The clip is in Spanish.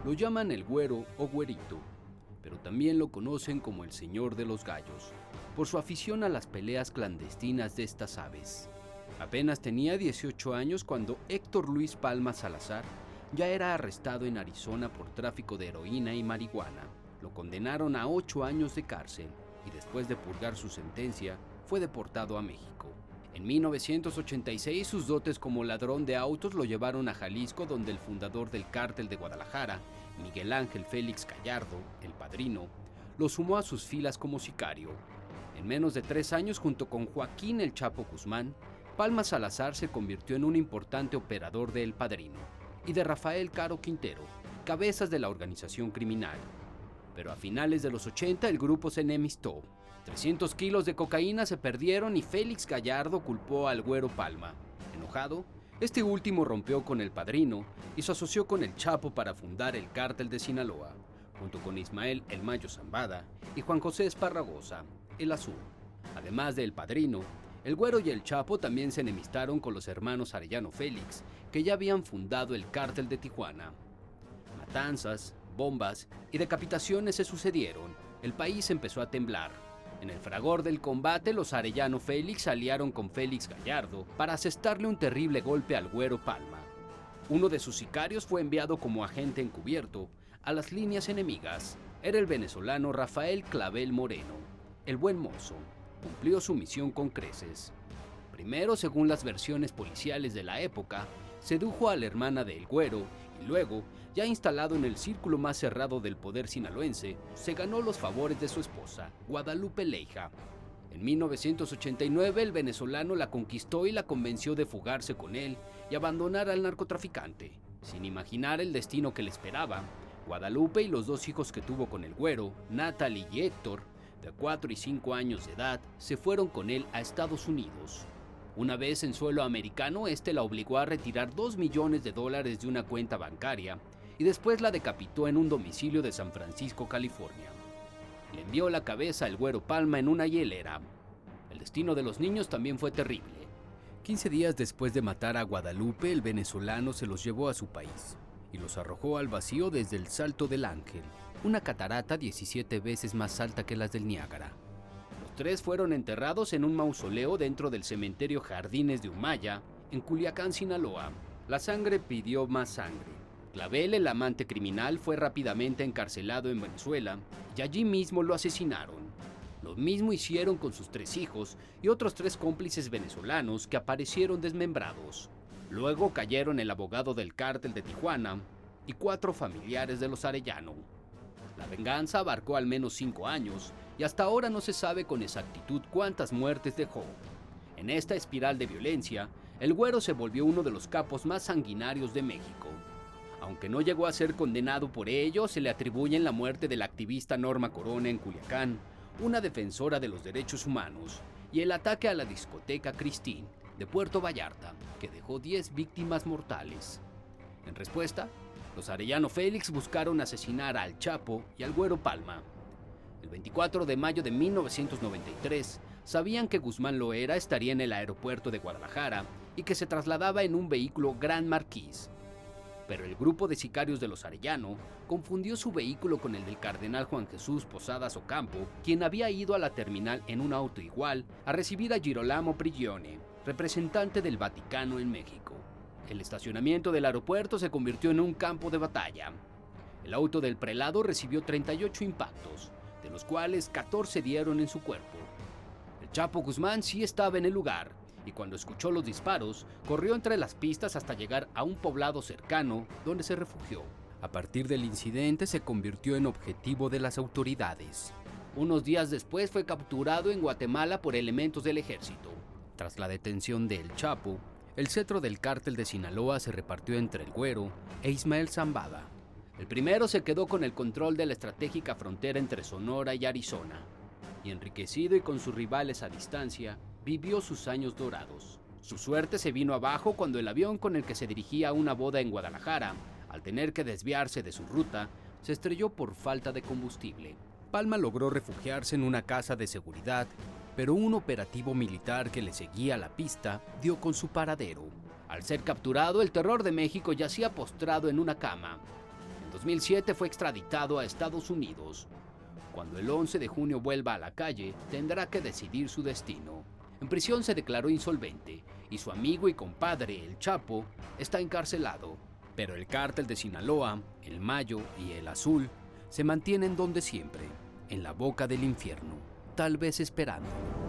Lo llaman el Güero o Güerito, pero también lo conocen como el Señor de los Gallos, por su afición a las peleas clandestinas de estas aves. Apenas tenía 18 años cuando Héctor Luis Palma Salazar ya era arrestado en Arizona por tráfico de heroína y marihuana. Lo condenaron a 8 años de cárcel y después de purgar su sentencia, fue deportado a México. En 1986, sus dotes como ladrón de autos lo llevaron a Jalisco, donde el fundador del Cártel de Guadalajara, Miguel Ángel Félix Gallardo, el Padrino, lo sumó a sus filas como sicario. En menos de 3 años, junto con Joaquín El Chapo Guzmán, Palma Salazar se convirtió en un importante operador de El Padrino y de Rafael Caro Quintero, cabezas de la organización criminal. Pero a finales de los 80 el grupo se enemistó. 300 kilos de cocaína se perdieron y Félix Gallardo culpó al Güero Palma. Enojado, este último rompió con El Padrino y se asoció con El Chapo para fundar el Cártel de Sinaloa, junto con Ismael El Mayo Zambada y Juan José Esparragosa, El Azul. Además de El Padrino, el Güero y El Chapo también se enemistaron con los hermanos Arellano Félix, que ya habían fundado el Cártel de Tijuana. Matanzas, bombas y decapitaciones se sucedieron. El país empezó a temblar. En el fragor del combate, los Arellano Félix se aliaron con Félix Gallardo para asestarle un terrible golpe al Güero Palma. Uno de sus sicarios fue enviado como agente encubierto a las líneas enemigas. Era el venezolano Rafael Clavel Moreno, el Buen Mozo. Cumplió su misión con creces. Primero, según las versiones policiales de la época, sedujo a la hermana de El Güero y luego, ya instalado en el círculo más cerrado del poder sinaloense, se ganó los favores de su esposa, Guadalupe Leija. En 1989 el venezolano la conquistó y la convenció de fugarse con él y abandonar al narcotraficante. Sin imaginar el destino que le esperaba, Guadalupe y los 2 hijos que tuvo con El Güero, Natalie y Héctor, de 4 y 5 años de edad, se fueron con él a Estados Unidos. Una vez en suelo americano, este la obligó a retirar $2 millones de una cuenta bancaria y después la decapitó en un domicilio de San Francisco, California. Le envió la cabeza al Güero Palma en una hielera. El destino de los niños también fue terrible. 15 días después de matar a Guadalupe, el venezolano se los llevó a su país y los arrojó al vacío desde el Salto del Ángel, una catarata 17 veces más alta que las del Niágara. Los 3 fueron enterrados en un mausoleo dentro del cementerio Jardines de Humaya, en Culiacán, Sinaloa. La sangre pidió más sangre. Clavel, el amante criminal, fue rápidamente encarcelado en Venezuela y allí mismo lo asesinaron. Lo mismo hicieron con sus 3 hijos y otros 3 cómplices venezolanos que aparecieron desmembrados. Luego cayeron el abogado del Cártel de Tijuana y 4 familiares de los Arellano. La venganza abarcó al menos 5 años y hasta ahora no se sabe con exactitud cuántas muertes dejó. En esta espiral de violencia, el Güero se volvió uno de los capos más sanguinarios de México. Aunque no llegó a ser condenado por ello, se le atribuyen la muerte de la activista Norma Corona en Culiacán, una defensora de los derechos humanos, y el ataque a la discoteca Christine de Puerto Vallarta, que dejó 10 víctimas mortales. En respuesta, los Arellano Félix buscaron asesinar al Chapo y al Güero Palma. El 24 de mayo de 1993, sabían que Guzmán Loera estaría en el aeropuerto de Guadalajara y que se trasladaba en un vehículo Gran Marquis. Pero el grupo de sicarios de los Arellano confundió su vehículo con el del cardenal Juan Jesús Posadas Ocampo, quien había ido a la terminal en un auto igual a recibir a Girolamo Prigione, representante del Vaticano en México. El estacionamiento del aeropuerto se convirtió en un campo de batalla. El auto del prelado recibió 38 impactos, de los cuales 14 dieron en su cuerpo. El Chapo Guzmán sí estaba en el lugar, y cuando escuchó los disparos, corrió entre las pistas hasta llegar a un poblado cercano, donde se refugió. A partir del incidente se convirtió en objetivo de las autoridades. Unos días después fue capturado en Guatemala por elementos del ejército. Tras la detención de El Chapo, el cetro del Cártel de Sinaloa se repartió entre El Güero e Ismael Zambada. El primero se quedó con el control de la estratégica frontera entre Sonora y Arizona, y enriquecido y con sus rivales a distancia, vivió sus años dorados. Su suerte se vino abajo cuando el avión con el que se dirigía a una boda en Guadalajara, al tener que desviarse de su ruta, se estrelló por falta de combustible. Palma logró refugiarse en una casa de seguridad, pero un operativo militar que le seguía la pista dio con su paradero. Al ser capturado, el terror de México yacía postrado en una cama. En 2007 fue extraditado a Estados Unidos. Cuando el 11 de junio vuelva a la calle, tendrá que decidir su destino. En prisión se declaró insolvente y su amigo y compadre, el Chapo, está encarcelado. Pero el cártel de Sinaloa, el Mayo y el Azul se mantienen donde siempre, en la boca del infierno, tal vez esperando.